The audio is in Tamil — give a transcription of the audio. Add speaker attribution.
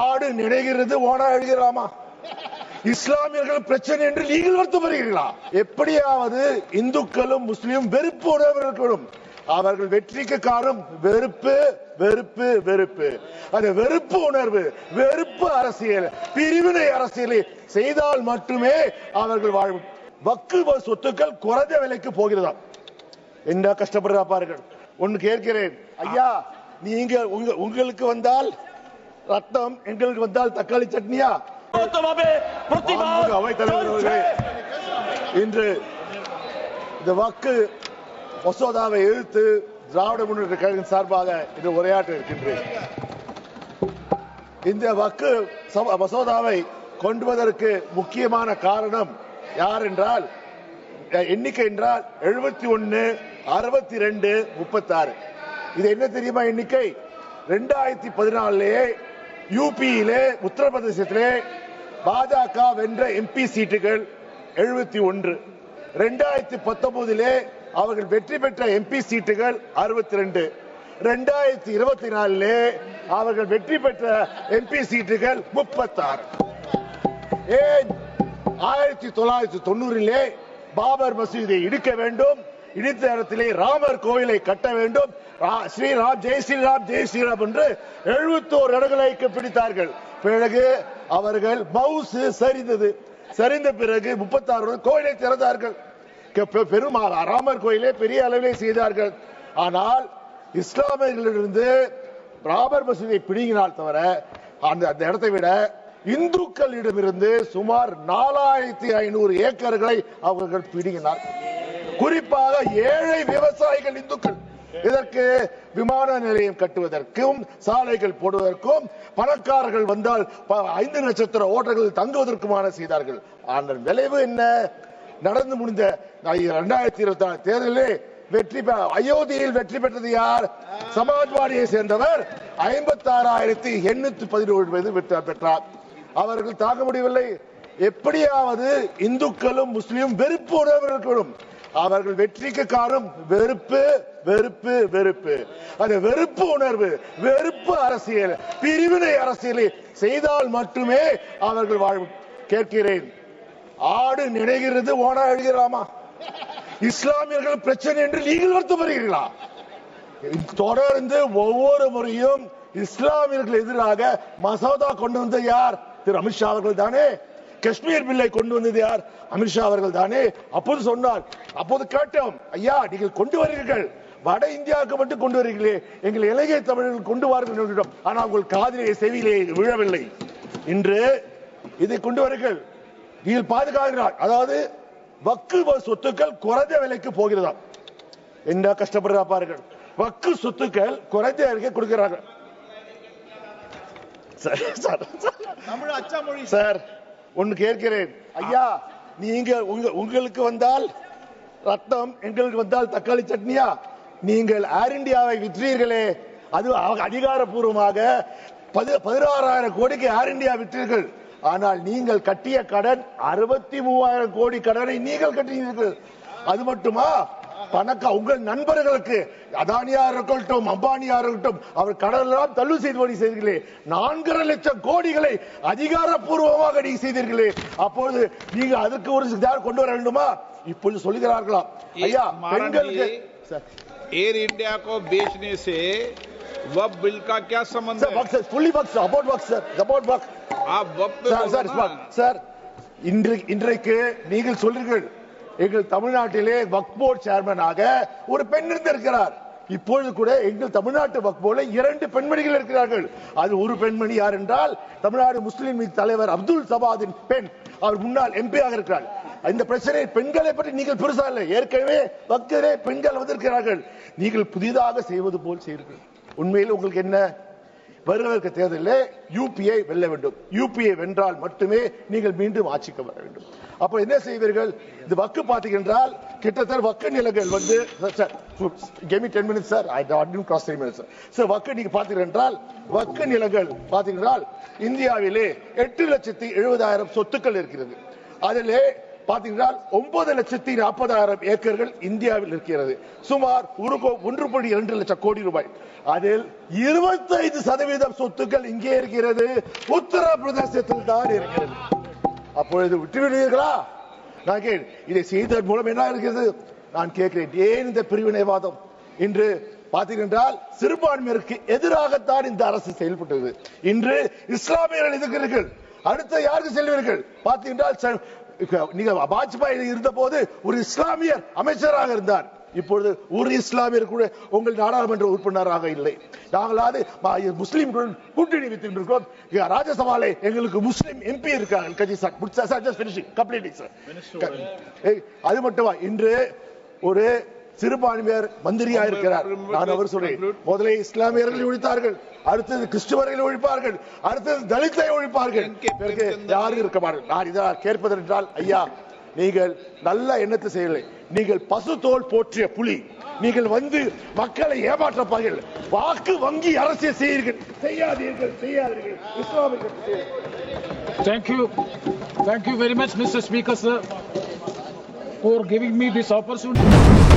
Speaker 1: ஆடு நினைக்கிறது ஓனா எழுகிறாமா? இஸ்லாமியர்கள் பிரச்சனை என்று நீங்கள் வருத்தப்படுகிறீர்களா? எப்படியாவது இந்துக்களும் முஸ்லிமும் வெறுப்பு உணர்வுகளும் அவர்கள் வெற்றிக்கு காரணம் வெறுப்பு வெறுப்பு வெறுப்பு. அந்த வெறுப்பு உணர்வு, வெறுப்பு அரசியல், பிரிவினை அரசியலை செய்தால் மட்டுமே அவர்கள் வாழும். வக்கு சொத்துக்கள் குறைந்த விலைக்கு போகிறதா? என்ன கஷ்டப்படுறா பாருங்கள். ஒன்னு கேட்கிறேன் ஐயா, நீங்க உங்களுக்கு வந்தால் ரத்தம், எங்களுக்கு வந்தால் தக்காளி சட்னியா? அவைத்தலைவர் அவர்களே, இன்று இந்த வக்கு மசோதாவை எதிர்த்து திராவிட முன்னேற்ற கழகம் சார்பாக இன்று உரையாற்ற இருக்கின்றேன். இந்த வக்கு மசோதாவை கொண்டு வருவதற்கு முக்கியமான காரணம் யார் என்றால், எண்ணிக்கை என்றால் 71, 62, 36. இது என்ன தெரியுமா எண்ணிக்கை? 2014 யூபியிலே, உத்தரப்பிரதேசத்திலே பாஜக வென்ற எம்பி சீட்டுகள் 71. 2019 அவர்கள் வெற்றி பெற்ற எம்பி சீட்டுகள் 62. 2024 அவர்கள் வெற்றி பெற்ற எம்பி சீட்டுகள் 36. ஏன் 1990 பாபர் மசூதியை இடிக்க வேண்டும், இடித்த இடத்திலே ராமர் கோயிலை கட்ட வேண்டும், ஸ்ரீராம் ஜெய் ஸ்ரீராம் ஜெய் ஸ்ரீராம் என்று 71 இடங்களை பிடித்தார்கள். பிறகு அவர்கள் மவுசு சரிந்தது. சரிந்த பிறகு 36 கோயிலை திறந்தார்கள். பெரும் ராமர் கோயிலை பெரிய அளவிலே செய்தார்கள். ஆனால் இஸ்லாமியர்களிலிருந்து ராமர் மசூதியை பிடிங்கினால் தவிர அந்த இடத்தை விட இந்துக்களிடமிருந்து சுமார் 4500 ஏக்கர்களை அவர்கள் பிடிங்கினார். குறிப்பாக ஏழை விவசாயிகள் இந்துக்கள். இதற்கு விமான நிலையம் கட்டுவதற்கும் சாலைகள் போடுவதற்கும், பணக்காரர்கள் வந்தால் 5 நட்சத்திர ஓட்டல்கள் தங்குவதற்குமான செய்தார்கள். ஆனால் விளைவு என்ன? நடந்து முடிந்த 2024 தேர்தலில் அயோத்தியில் வெற்றி பெற்றது யார்? சமாஜ்வாடியை சேர்ந்தவர் 56,817 பெற்றார். அவர்கள் தாங்க முடியவில்லை. எப்படியாவது இந்துக்களும் முஸ்லிமும் வெறுப்பு உணர்வுகளும் அவர்கள் வெற்றிக்கு காரணம் வெறுப்பு வெறுப்பு வெறுப்பு. அந்த வெறுப்பு உணர்வு, வெறுப்பு அரசியல், பிரிவினை அரசியலை செய்தால் மட்டுமே அவர்கள் வாழும். கேட்கிறேன், ஆடு நினைக்கிறது ஓனா எழுகிறாமா? இஸ்லாமியர்கள் பிரச்சனை என்று நீங்கள் வருத்தப்படுகிறீர்களா? தொடர்ந்து ஒவ்வொரு முறையும் இஸ்லாமியர்கள் எதிராக மசோதா கொண்டு வந்த யார்? திரு அமித்ஷா அவர்கள் தானே. காஷ்மீர் பில்லை கொண்டு வந்தது யார்? அமித்ஷா அவர்கள் தானே. அப்போது சொன்னார், அப்போது கேட்டோம், ஐயா நீங்கள் கொண்டு வருகிறீர்கள், வட இந்தியாவுக்கு மட்டும் கொண்டு வருகிறீர்களே, எங்கள் இலங்கை தமிழர்கள் கொண்டு வாருங்கள். ஆனால் உங்கள் காதிலே செவியிலே விழவில்லை. இன்று இதை கொண்டு வருங்கள், நீங்கள் பாதுகாக்கிறார். அதாவது வக்கு சொத்துக்கள் குறைந்த விலைக்கு போகிறதா? என்ன கஷ்டப்படுறா பாருங்கள். வக்கு சொத்துக்கள் குறைந்த விலைக்கு கொடுக்கிறார்கள். சார், ஒன்னு கேட்கிறேன் ஐயா, நீங்க உங்களுக்கு வந்தால் ரத்தம், எங்களுக்கு வந்தால் தக்காளி சட்னியா? நீங்கள் ஏர் இந்தியாவை விற்றீர்களே, அது அதிகாரப்பூர்வமாக 16,000 கோடிக்கு ஏர் இந்தியா விற்றீர்கள். ஆனால் நீங்கள் கட்டிய கடன் 63,000 கோடி கடனை நீங்கள் கட்டினீர்கள். அது மட்டுமா? உங்கள் நண்பர்களுக்கு, அதானியா இருக்கட்டும், அம்பானியா இருக்கட்டும், அவர் கடனெல்லாம் தள்ளு செய்து செய்தீர்களே. 4.5 லட்சம் கோடிகளை அதிகாரப்பூர்வமாக நீங்க செய்தீர்களே. அப்போது நீங்க அதுக்கு ஒரு கொண்டு வர வேண்டுமா? இப்போது சொல்லுகிறார்களா ஐயா, பெண்களுக்கு
Speaker 2: एयर इंडिया को बेचने से वक्फ बिल का क्या संबंध है?
Speaker 1: फुल्ली वक्फ, अबाउट वक्फ सर, अबाउट वक्फ.
Speaker 2: आप वक्फ पे
Speaker 1: சார், இன்றைக்கு நீங்கள் சொல்றீர்கள், எங்கள் தமிழ்நாட்டிலே வக்ஃப் போர்டு சேர்மனாக ஒரு பெண் இருந்திருக்கிறார். இப்பொழுது கூட எங்கள் தமிழ்நாட்டு வக்ஃப் போர்டில் 2 பெண்மணிகள் இருக்கிறார்கள். அது ஒரு பெண்மணி யார் என்றால் தமிழ்நாடு முஸ்லிம் லீக் தலைவர் அப்துல் சபாதின் பெண். அவர் முன்னாள் எம்பியாக இருக்கிறார். இந்த பிரச்சனை பெண்களை பற்றி நீங்கள் பெருசா இல்லை, ஏற்கனவே வக்ஃபிலே பெண்கள் வந்திருக்கிறார்கள். நீங்கள் புதிதாக செய்வது போல் செய்வீர்கள். உண்மையில் உங்களுக்கு என்ன? வருகிற தேர்தலில் யூபியை வெல்ல வேண்டும். யூபியை வென்றால் மட்டுமே நீங்கள் மீண்டும் ஆட்சிக்கு வர வேண்டும். அப்ப என்ன செய்வீர்கள்? இந்த வக்கு பார்த்தீங்கன்றால் கிட்டத்தட்ட வக்கு நிலங்கள் வந்து, give me 10 minutes sir, I didn't cross 3 minutes sir. வக்கு நீங்க பார்த்தீங்கன்றால் வக்கு நிலங்கள் பார்த்தீங்கன்றால் இந்தியாவிலே 8,70,70,000 சொத்துக்கள் இருக்கிறது. அதிலே பாத்தீங்கன்னா 9,40,000 ஏக்கர்கள் இந்தியாவில் இருக்கிறது. சுமார் 1.2 லட்சம் கோடி ரூபாய். அதில் 25% சொத்துக்கள் இங்கே இருக்கிறது, உத்தரப்பிரதேசத்தில் தான் இருக்கிறது. அப்பொழுது விட்டுவிடுவீர்களா? நான் இதை செய்ததன் மூலம் என்ன இருக்கிறது? நான் கேட்கிறேன், ஏன் இந்த பிரிவினைவாதம்? இன்று பார்த்தீர்கள் சிறுபான்மையினருக்கு எதிராகத்தான் இந்த அரசு செயல்பட்டது. இன்று இஸ்லாமியர்கள் எதிர்க்கிறீர்கள், அடுத்த யாருக்கு செல்வீர்கள்? பார்த்தீர்கள், நீங்க வாஜ்பாய் இருந்த போது ஒரு இஸ்லாமியர் அமைச்சராக இருந்தார். இப்பொழுது ஒரு இஸ்லாமியர் கூட உங்கள் நாடாளுமன்ற உறுப்பினராக இல்லை. நாங்களாவது முஸ்லீம்களுடன் கூட்டணி வைத்திருக்கிறோம். ராஜ்யசபாலே எங்களுக்கு முஸ்லீம் எம்பி இருக்காங்க. அது மட்டுமா, இன்று ஒரு சிறுபான்மையர் மந்திரியா இருக்கிறார். நான் அவர் சொல்றேன், முதலே இஸ்லாமியர்களை ஒழித்தார்கள், அடுத்தது கிறிஸ்துவர்களை ஒழிப்பார்கள், அடுத்தது தலித்தை ஒழிப்பார்கள், யாரும் இருக்க மாட்டார்கள். நான் இதை கேட்பதென்றால், ஐயா, நீங்கள் நல்ல எண்ணத்தை செய்யலை. நீங்கள் பசு தோல் போற்றிய புலி. நீங்கள் வந்து மக்களை ஏமாற்றப்பார்கள், வாக்கு வங்கி அரசியல் செய்யாதீர்கள். இஸ்லாமியர்கள்.
Speaker 3: Thank you very much, Mr. Speaker, sir, for giving me this opportunity.